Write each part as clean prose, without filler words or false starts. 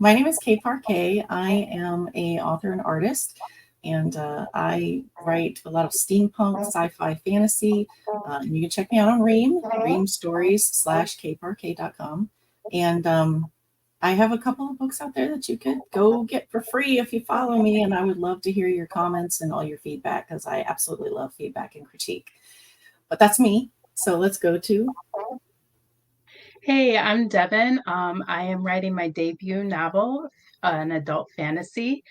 My name is Kate Parquet. I am a author and artist, and I write a lot of steampunk, sci-fi, fantasy. And you can check me out on Ream Stories slash kparquet.com. And I have a couple of books out there that you could go get for free if you follow me. And I would love to hear your comments and all your feedback because I absolutely love feedback and critique. But that's me. So let's go to. Hey, I'm Devin. I am writing my debut novel, an adult fantasy.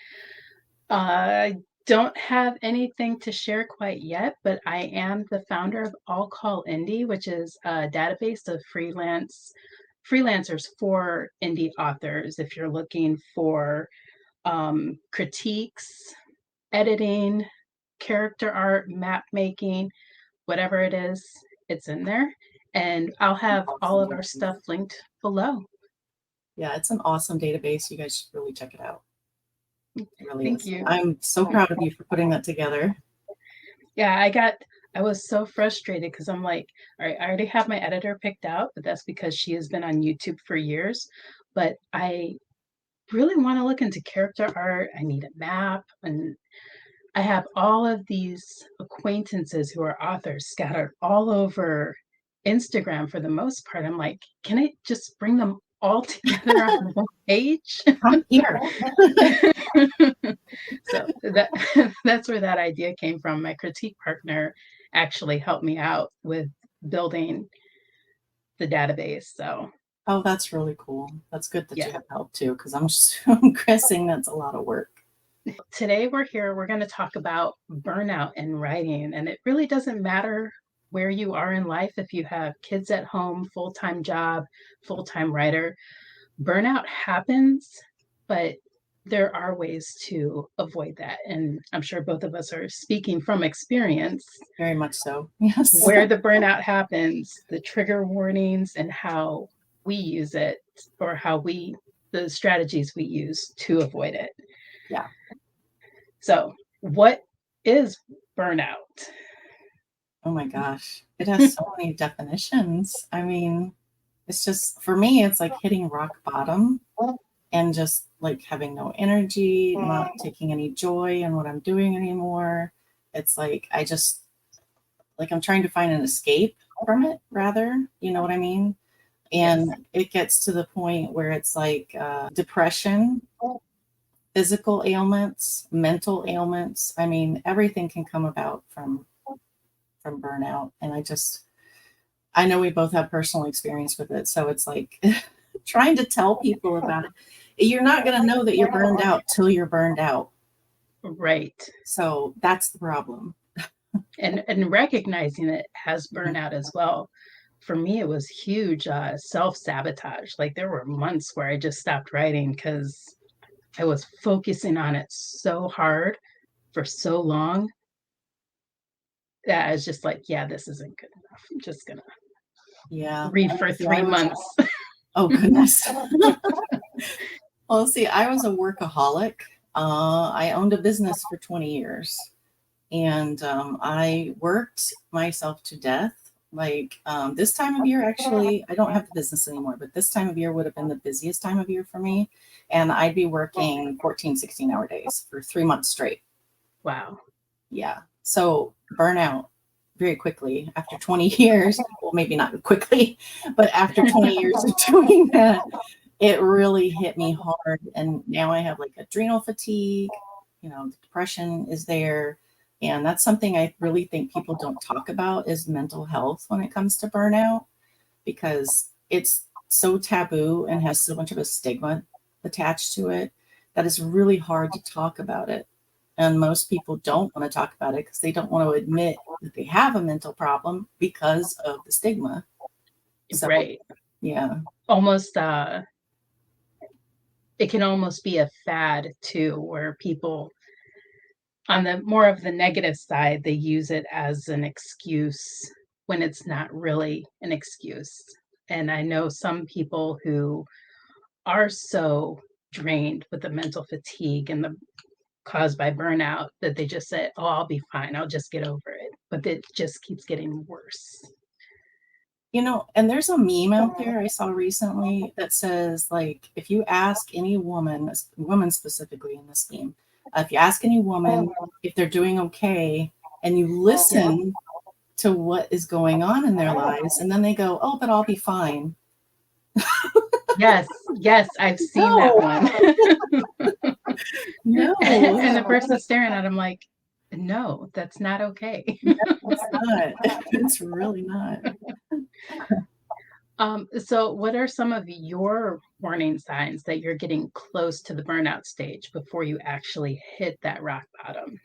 I don't have anything to share quite yet, but I am the founder of All Call Indie, which is a database of freelancers for indie authors. If you're looking for critiques, editing, character art, map making, whatever it is, it's in there. And I'll have all of our stuff linked below. Yeah, it's an awesome database. You guys should really check it out. It really Thank is. you. I'm so proud of you for putting that together. Yeah, I was so frustrated because I'm like, all right, I already have my editor picked out, but that's because she has been on YouTube for years. But I really want to look into character art. I need a map. And I have all of these acquaintances who are authors scattered all over Instagram for the most part. I'm like, can I just bring them all together on one page? I'm here. So that's where that idea came from. My critique partner actually helped me out with building the database. So Oh, that's really cool. That's good that you yeah. have help too, because I'm guessing that's a lot of work. Today we're going to talk about burnout in writing. And it really doesn't matter where you are in life, if you have kids at home, full-time job, full-time writer, burnout happens, but there are ways to avoid that. And I'm sure both of us are speaking from experience Very much so. Yes. where the burnout happens, the trigger warnings, and how we use it, or the strategies we use to avoid it. Yeah. So, what is burnout? Oh my gosh. It has so many definitions. I mean, it's just, for me, it's like hitting rock bottom and just like having no energy, not taking any joy in what I'm doing anymore. It's like, I'm trying to find an escape from it, rather. You know what I mean? And Yes. it gets to the point where it's like depression, physical ailments, mental ailments. I mean, everything can come about from burnout. And I know we both have personal experience with it. So it's like trying to tell people about it. You're not going to know that you're burned out till you're burned out. Right. So that's the problem. And recognizing it as burnout as well. For me, it was huge self-sabotage. Like there were months where I just stopped writing because I was focusing on it so hard for so long that I was just like, yeah, this isn't good enough. I'm just gonna Yeah. read for See, 3 months. oh goodness. Well, see, I was a workaholic. I owned a business for 20 years and I worked myself to death. Like this time of year, actually, I don't have the business anymore, but this time of year would have been the busiest time of year for me. And I'd be working 14, 16-hour days for 3 months straight. Wow. Yeah. So burnout very quickly after 20 years. Well, maybe not quickly, but after 20 years of doing that, it really hit me hard. And now I have like adrenal fatigue, the depression is there. And that's something I really think people don't talk about is mental health when it comes to burnout, because it's so taboo and has so much of a stigma attached to it that it's really hard to talk about it. And most people don't want to talk about it because they don't want to admit that they have a mental problem because of the stigma. So, Right. yeah. Almost it can almost be a fad too, where people on the more of the negative side, they use it as an excuse when it's not really an excuse. And I know some people who are so drained with the mental fatigue and the caused by burnout that they just say, "Oh, I'll be fine. I'll just get over it." But it just keeps getting worse. You know, and there's a meme out there I saw recently that says, like, if you ask any woman specifically in this meme, if you ask any woman if they're doing okay, and you listen to what is going on in their lives, and then they go, "Oh, but I'll be fine." Yes, yes, I've seen that No, one. no, And the person staring at him like, no, that's not okay. it's not. It's really not. So what are some of your warning signs that you're getting close to the burnout stage before you actually hit that rock bottom?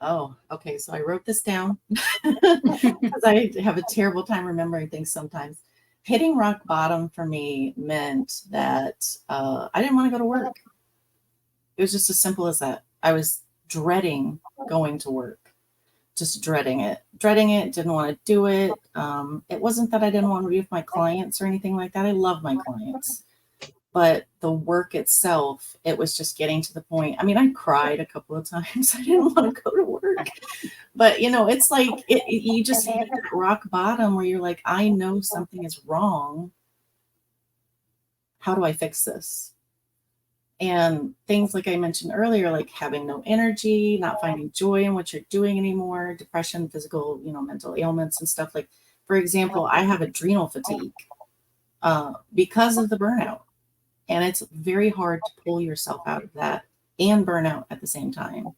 Oh, okay. So I wrote this down because I have a terrible time remembering things sometimes. Hitting rock bottom for me meant that I didn't want to go to work. It was just as simple as that. I was dreading going to work, just dreading it, didn't want to do it. It wasn't that I didn't want to be with my clients or anything like that. I love my clients. But the work itself, it was just getting to the point. I mean, I cried a couple of times. I didn't want to go to work. But, you know, it's like you just hit that rock bottom where you're like, I know something is wrong. How do I fix this? And things like I mentioned earlier, like having no energy, not finding joy in what you're doing anymore, depression, physical, you know, mental ailments and stuff. Like, for example, I have adrenal fatigue because of the burnout. And it's very hard to pull yourself out of that and burn out at the same time.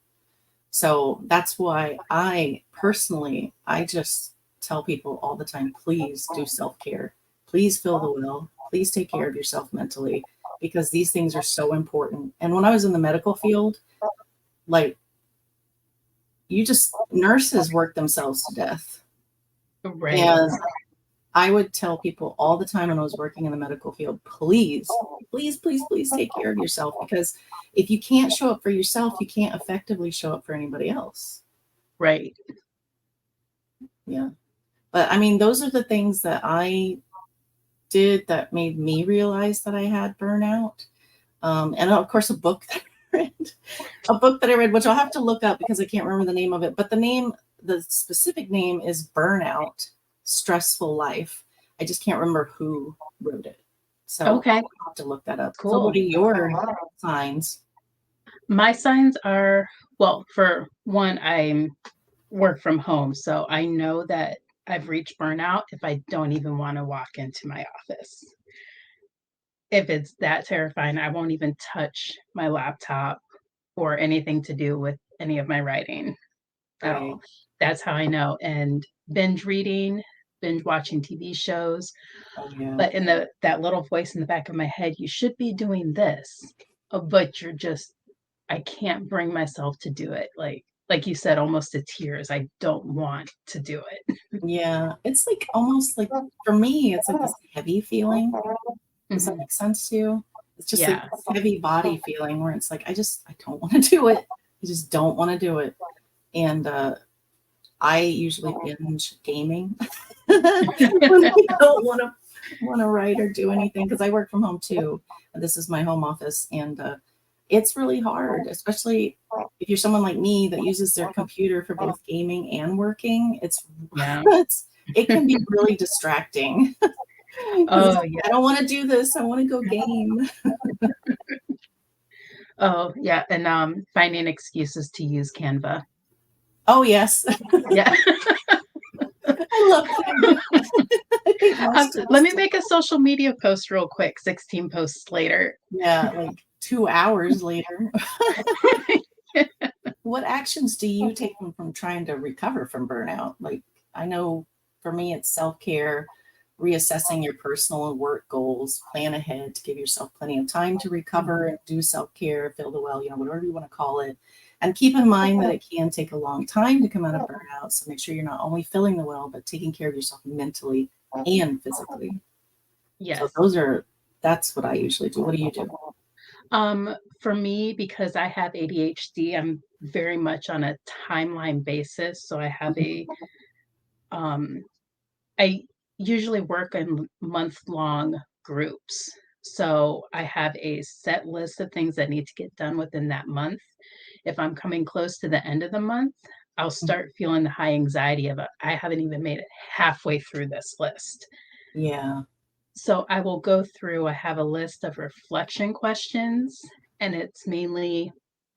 So that's why I personally, I just tell people all the time, please do self-care. Please fill the well. Please take care of yourself mentally because these things are so important. And when I was in the medical field, like nurses work themselves to death. Right. And I would tell people all the time when I was working in the medical field, please, please, please, please take care of yourself because if you can't show up for yourself, you can't effectively show up for anybody else. Right. Yeah. But I mean, those are the things that I did that made me realize that I had burnout. And of course, a book that I read, which I'll have to look up because I can't remember the name of it, but the specific name is Burnout, Stressful Life. I just can't remember who wrote it. So Okay. I'll have to look that up. So Cool. what are your signs? My signs are, well, for one, I work from home. So I know that I've reached burnout if I don't even want to walk into my office. If it's that terrifying, I won't even touch my laptop or anything to do with any of my writing at Right. all. That's how I know. And binge reading, binge watching TV shows, Oh, yeah. but in that little voice in the back of my head, you should be doing this, but you're just, I can't bring myself to do it. Like you said, almost to tears. I don't want to do it. Yeah. It's like almost like for me, it's like this heavy feeling. Does that Mhm. make sense to you? It's just like Yeah. this heavy body feeling where it's like, I don't want to do it. I just don't want to do it. And I usually binge gaming when I don't want to write or do anything because I work from home too. This is my home office, and it's really hard, especially if you're someone like me that uses their computer for both gaming and working. Yeah. It can be really distracting. 'Cause it's Oh, like, yeah. I don't want to do this. I want to go game. Oh, yeah. And finding excuses to use Canva. Oh yes, Yeah. I love Canva. I think most of Let us me do. make a social media post real quick, 16 posts later. Yeah, like 2 hours later. What actions do you take from trying to recover from burnout? Like, I know for me, it's self-care, reassessing your personal and work goals, plan ahead to give yourself plenty of time to recover and do self-care, fill the well, you know, whatever you want to call it. And keep in mind that it can take a long time to come out of burnout. So make sure you're not only filling the well, but taking care of yourself mentally and physically. So Yes. that's what I usually do. What do you do? For me, because I have ADHD, I'm very much on a timeline basis. So I have um, I usually work in month-long groups. So I have a set list of things that need to get done within that month. If I'm coming close to the end of the month, I'll start feeling the high anxiety of I haven't even made it halfway through this list. Yeah. So I will go through, I have a list of reflection questions, and it's mainly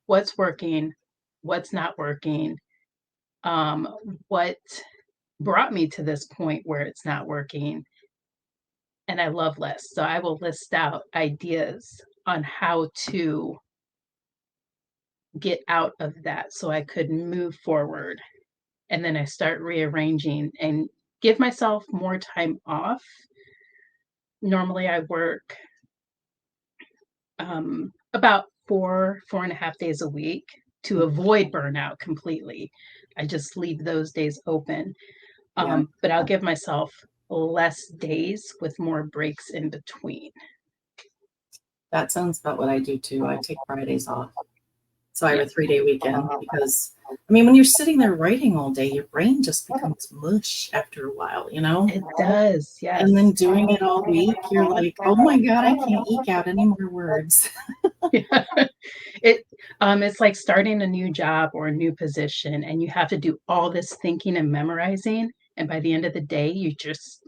what's working, what's not working, um, what brought me to this point where it's not working. And I love lists. So I will list out ideas on how to get out of that so I could move forward. And then I start rearranging and give myself more time off. Normally I work about 4.5 days a week to avoid burnout completely. I just leave those days open. Yeah. But I'll give myself less days with more breaks in between. That sounds about what I do too. I take Fridays off. So I have a 3-day weekend because, I mean, when you're sitting there writing all day, your brain just becomes mush after a while, you know? It does, yes. And then doing it all week, you're like, oh my God, I can't eke out any more words. Yeah. It's like starting a new job or a new position, and you have to do all this thinking and memorizing, and by the end of the day, you're just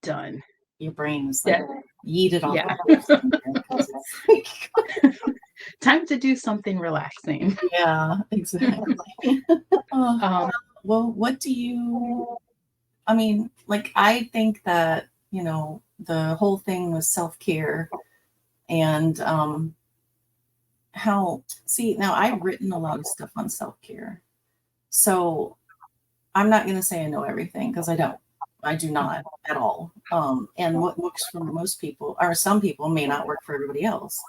done. Your brain is like, Yeah. yeet it off. Yeah. Like, Time to do something relaxing. yeah, exactly. Well, what do you, I mean, like, I think that, you know, the whole thing was self-care and how, see, now I've written a lot of stuff on self-care. So I'm not going to say I know everything because I don't. I do not at all. And what works for most people, or some people, may not work for everybody else.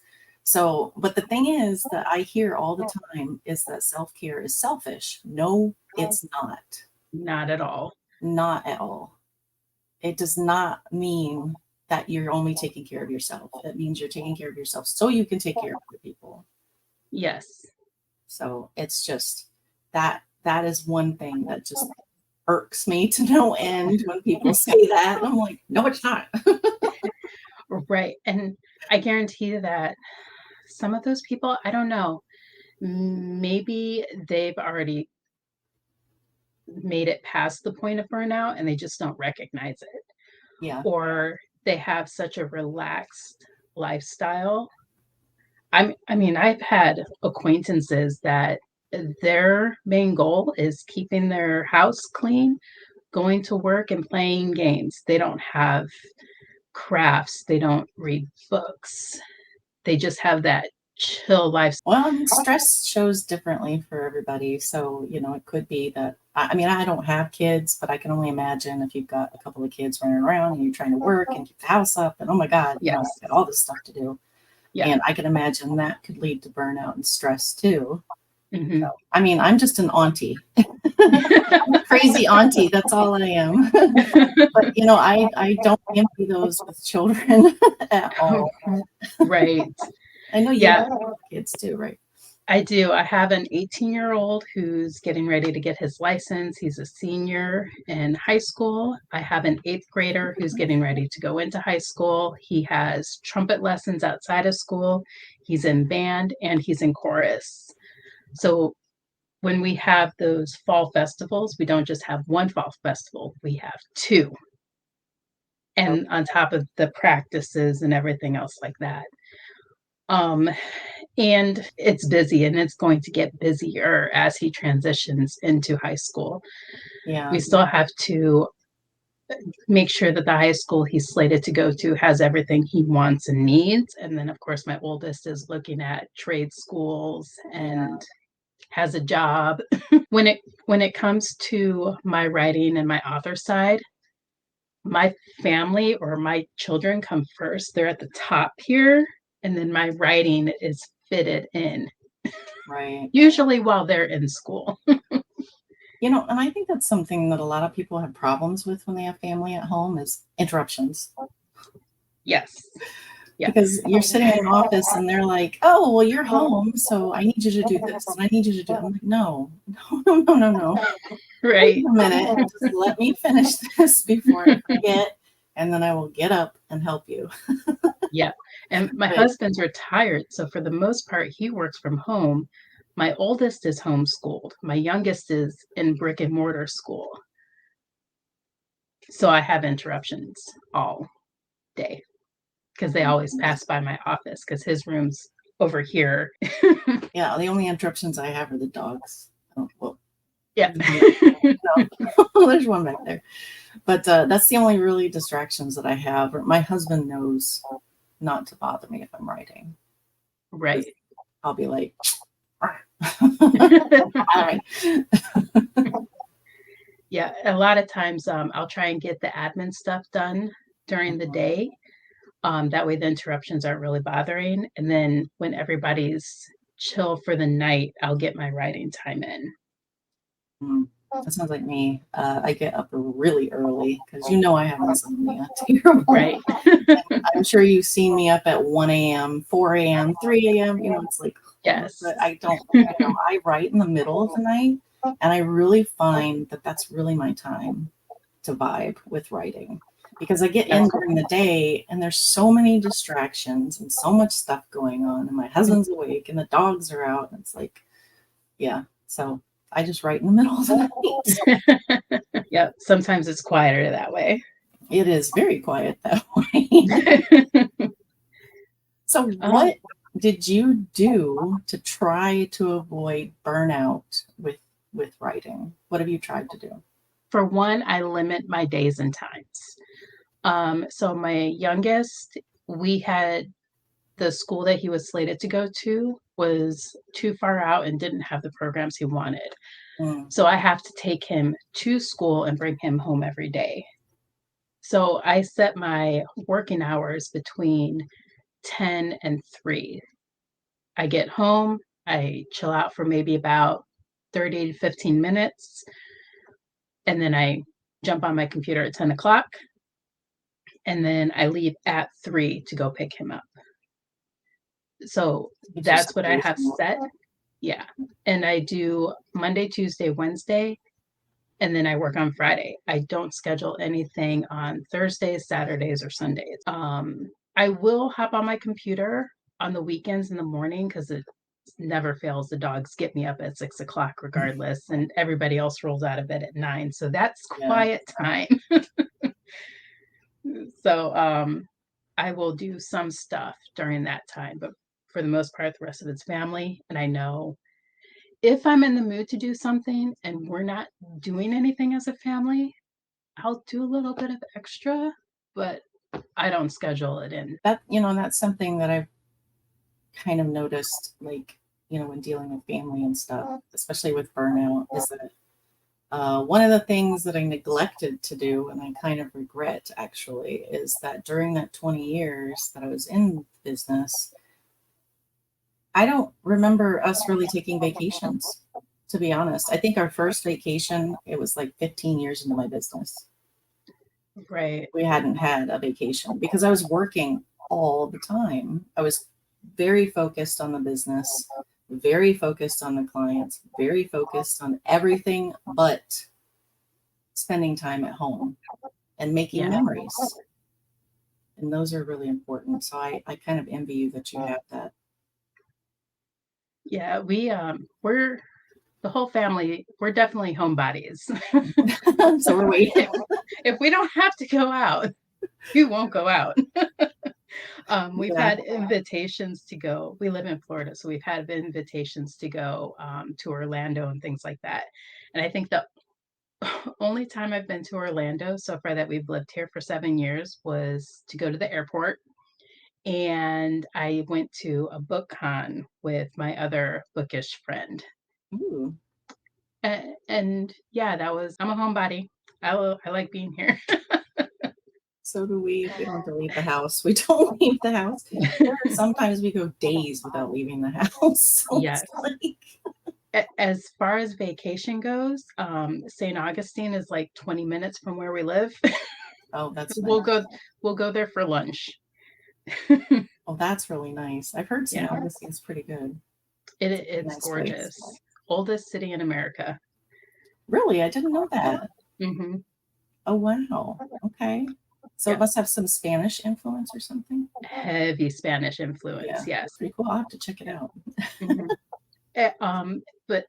So, but the thing is that I hear all the time is that self-care is selfish. No, it's not. Not at all. Not at all. It does not mean that you're only taking care of yourself. It means you're taking care of yourself so you can take care of other people. Yes. So it's just that is one thing that just irks me to no end when people say that. I'm like, no, it's not. Right. And I guarantee that some of those people, I don't know, maybe they've already made it past the point of burnout and they just don't recognize it. Yeah. Or they have such a relaxed lifestyle. I mean, I've had acquaintances that their main goal is keeping their house clean, going to work and playing games. They don't have crafts, they don't read books. They just have that chill life. Well, I mean, stress shows differently for everybody. So, you know, it could be that, I mean, I don't have kids, but I can only imagine if you've got a couple of kids running around and you're trying to work and keep the house up and oh my God, you know, Yes. I've got all this stuff to do. Yeah. And I can imagine that could lead to burnout and stress too. Mhm. So, I mean, I'm just an auntie. I'm a crazy auntie. That's all I am. But, you know, I don't envy those with children at all. Right. I know you Yeah. have kids too, right? I do. I have an 18-year-old who's getting ready to get his license. He's a senior in high school. I have an 8th grader who's getting ready to go into high school. He has trumpet lessons outside of school. He's in band and he's in chorus. So when we have those fall festivals, we don't just have one fall festival, we have 2. And on top of the practices and everything else like that. And it's busy and it's going to get busier as he transitions into high school. Yeah. We still have to make sure that the high school he's slated to go to has everything he wants and needs. And then, of course, my oldest is looking at trade schools and has a job. When it comes to my writing and my author side, my family or my children come first. They're at the top here, and then my writing is fitted in. Right. Usually while they're in school. You know, and I think that's something that a lot of people have problems with when they have family at home is interruptions. Yes. Yeah. Because you're sitting in an office and they're like, oh, well, you're home, so I need you to do this and I need you to do it. I'm like, no. Right. Wait a minute. Just let me finish this before I forget, and then I will get up and help you. Yeah. And my Right. husband's retired, so for the most part, he works from home. My oldest is homeschooled. My youngest is in brick and mortar school. So I have interruptions all day because they always pass by my office because his room's over here. Yeah, the only interruptions I have are the dogs. Oh, well, Yeah. there's one back there. But that's the only really distractions that I have. My husband knows not to bother me if I'm writing. Right. I'll be like, all right. Yeah, a lot of times I'll try and get the admin stuff done during the day. That way the interruptions aren't really bothering. And then when everybody's chill for the night, I'll get my writing time in. That sounds like me. I get up really early because I have insomnia. Right. I'm sure you've seen me up at 1 a.m., 4 a.m., 3 a.m. It's like, yes. But I don't, I write in the middle of the night. And I really find that that's really my time to vibe with writing because I get in during the day and there's so many distractions and so much stuff going on. And my husband's awake and the dogs are out. And it's like, yeah. So I just write in the middle of the night. Yep. Sometimes it's quieter that way. It is very quiet that way. So what did you do to try to avoid burnout with writing? What have you tried to do? For one, I limit my days and times. So my youngest, we had the school that he was slated to go to was too far out and didn't have the programs he wanted. So I have to take him to school and bring him home every day. So I set my working hours between 10 and 3. I get home, I chill out for maybe about 30 to 15 minutes, and then I jump on my computer at 10 o'clock, and then I leave at 3 to go pick him up. So that's what I have set. Yeah. And I do Monday, Tuesday, Wednesday, and then I work on Friday. I don't schedule anything on Thursdays, Saturdays, or Sundays. I will hop on my computer on the weekends in the morning because it never fails. The dogs get me up at 6 o'clock regardless, and everybody else rolls out of bed at 9. So that's quiet time. So I will do some stuff during that time, but for the most part, the rest of it's family. And I know if I'm in the mood to do something and we're not doing anything as a family, I'll do a little bit of extra, but I don't schedule it in. That's something that I've kind of noticed, like, when dealing with family and stuff, especially with burnout, is that one of the things that I neglected to do, and I kind of regret actually, is that during that 20 years that I was in business, I don't remember us really taking vacations, to be honest. I think our first vacation, it was like 15 years into my business. Right. We hadn't had a vacation because I was working all the time. I was very focused on the business, very focused on the clients, very focused on everything but spending time at home and making memories. And those are really important. So I kind of envy you that you have that. Yeah, we're the whole family, we're definitely homebodies. So we're waiting. If we don't have to go out, we won't go out. We've had invitations to go. We live in Florida, so we've had invitations to go to Orlando and things like that. And I think the only time I've been to Orlando so far that we've lived here for 7 years was to go to the airport. And I went to a book con with my other bookish friend. Ooh. And yeah, I'm a homebody. I like being here. So do we. We don't have to leave the house. We don't leave the house. Sometimes we go days without leaving the house. So yes. As far as vacation goes, St. Augustine is like 20 minutes from where we live. Oh, that's nice. We'll go there for lunch. Oh, that's really nice. I've heard St. Augustine's pretty good. It's nice gorgeous. Place. Oldest city in America. Really? I didn't know that. Mm-hmm. Oh, wow. Okay. So it must have some Spanish influence or something? Heavy Spanish influence, yes. Pretty cool. I'll have to check it out. Mm-hmm. But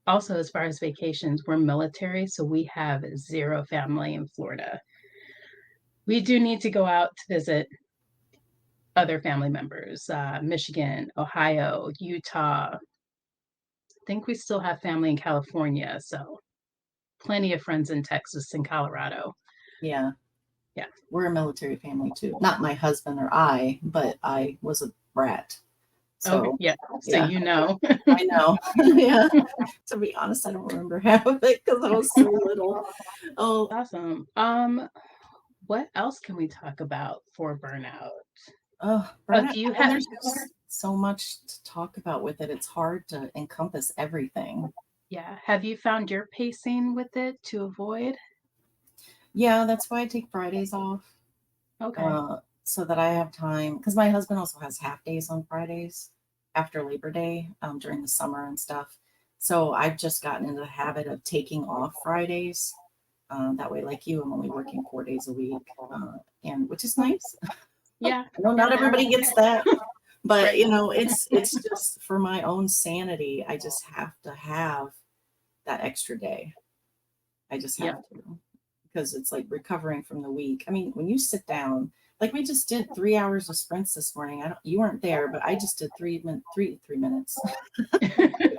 also, as far as vacations, we're military, so we have zero family in Florida. We do need to go out to visit other family members, Michigan, Ohio, Utah. I think we still have family in California, so plenty of friends in Texas and Colorado. Yeah. Yeah. We're a military family too. Not my husband or I, but I was a brat. So, okay, yeah. So yeah. you know. I know. Yeah. To be honest, I don't remember half of it because I was so little. Oh, Awesome. What else can we talk about for burnout? burnout. Do you I mean, have there's just so much to talk about with it. It's hard to encompass everything. yeah, have you found your pacing with it to avoid? Yeah, that's why I take Fridays off. Okay. So that I have time, because my husband also has half days on Fridays after Labor Day, during the summer and stuff. So I've just gotten into the habit of taking off Fridays. That way, like you, I'm only working 4 days a week, and which is nice. Yeah. I know not everybody gets that, but Right. you know, it's just for my own sanity. I just have to have that extra day. I just Yep. have to, because it's like recovering from the week. I mean, when you sit down, like we just did 3 hours of sprints this morning. You weren't there, but I just did 3 minutes, 3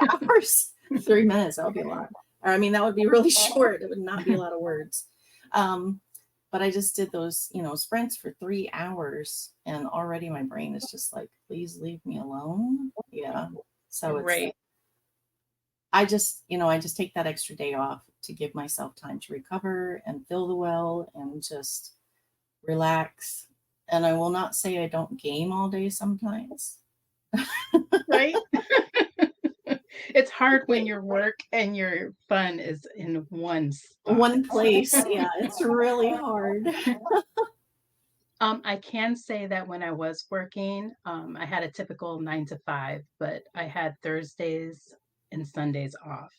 hours, 3 minutes. That would be a lot. Or I mean, that would be really short. It would not be a lot of words. But I just did those, sprints for 3 hours, and already my brain is just like, please leave me alone. Yeah. So it's Right. I just take that extra day off to give myself time to recover and fill the well and just relax. And I will not say I don't game all day sometimes. Right. It's hard when your work and your fun is in one spot. One place. Yeah, it's really hard. I can say that when I was working, I had a typical 9 to 5, but I had Thursdays and Sundays off.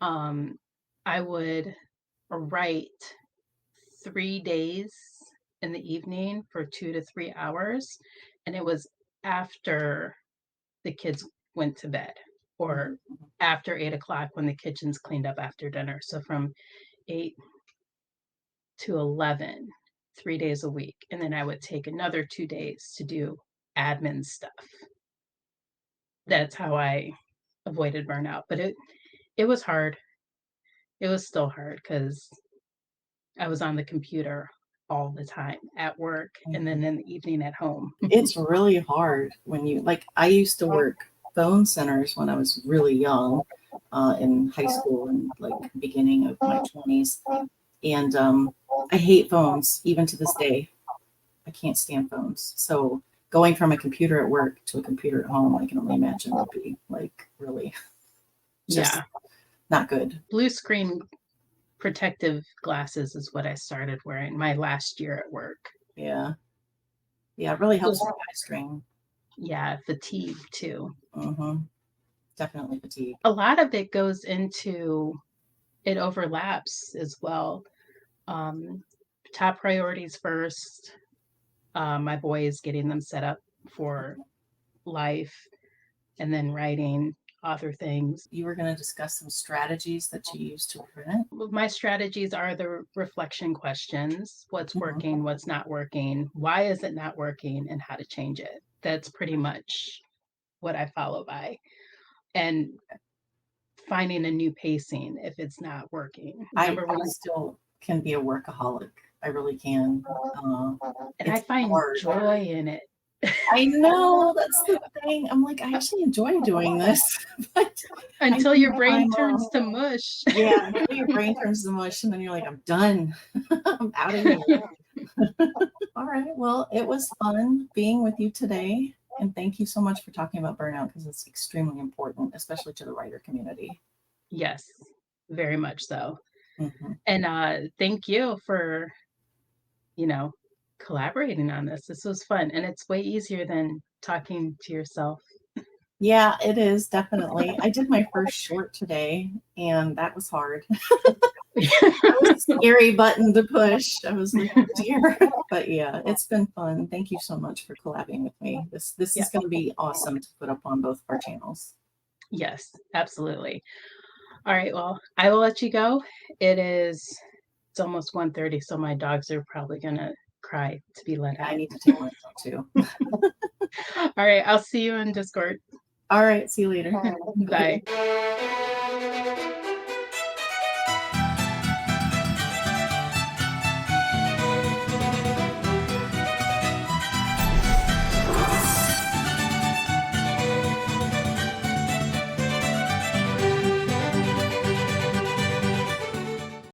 I would write 3 days in the evening for 2 to 3 hours, and it was after the kids went to bed or after 8 o'clock when the kitchen's cleaned up after dinner. So from 8 to 11, 3 days a week. And then I would take another 2 days to do admin stuff. That's how I avoided burnout. But it was hard. It was still hard because I was on the computer all the time at work and then in the evening at home. It's really hard when I used to work phone centers when I was really young, in high school and like beginning of my 20s. And I hate phones even to this day. I can't stand phones. So going from a computer at work to a computer at home, I can only imagine would be like really just not good. Blue screen protective glasses is what I started wearing my last year at work. Yeah. Yeah, it really helps with eye strain. Yeah, fatigue too. Definitely fatigue. A lot of it goes into, it overlaps as well. Top priorities first. My boys, getting them set up for life, and then writing, author things. You were going to discuss some strategies that you use to prevent it. My strategies are the reflection questions: what's working, what's not working, why is it not working, and how to change it. That's pretty much what I follow by. And finding a new pacing if it's not working. I still can be a workaholic. I really can. And I find joy in it. I know, that's the thing. I'm like, I actually enjoy doing this. But until your brain turns to mush. Yeah, until your brain turns to mush, and then you're like, I'm done. I'm out of here. All right. Well, it was fun being with you today. And thank you so much for talking about burnout, because it's extremely important, especially to the writer community. Yes, very much so. And thank you for, collaborating on this. This was fun. And it's way easier than talking to yourself. Yeah, it is, definitely. I did my first short today, and that was hard. That was a scary button to push. I was like, oh dear. But yeah, it's been fun. Thank you so much for collabing with me. This is going to be awesome to put up on both of our channels. Yes, absolutely. All right, well, I will let you go. It's almost 1:30, so my dogs are probably gonna cry to be let Yeah, I out. need to take my dog too. All right, I'll see you in Discord. All right, see you later. Bye.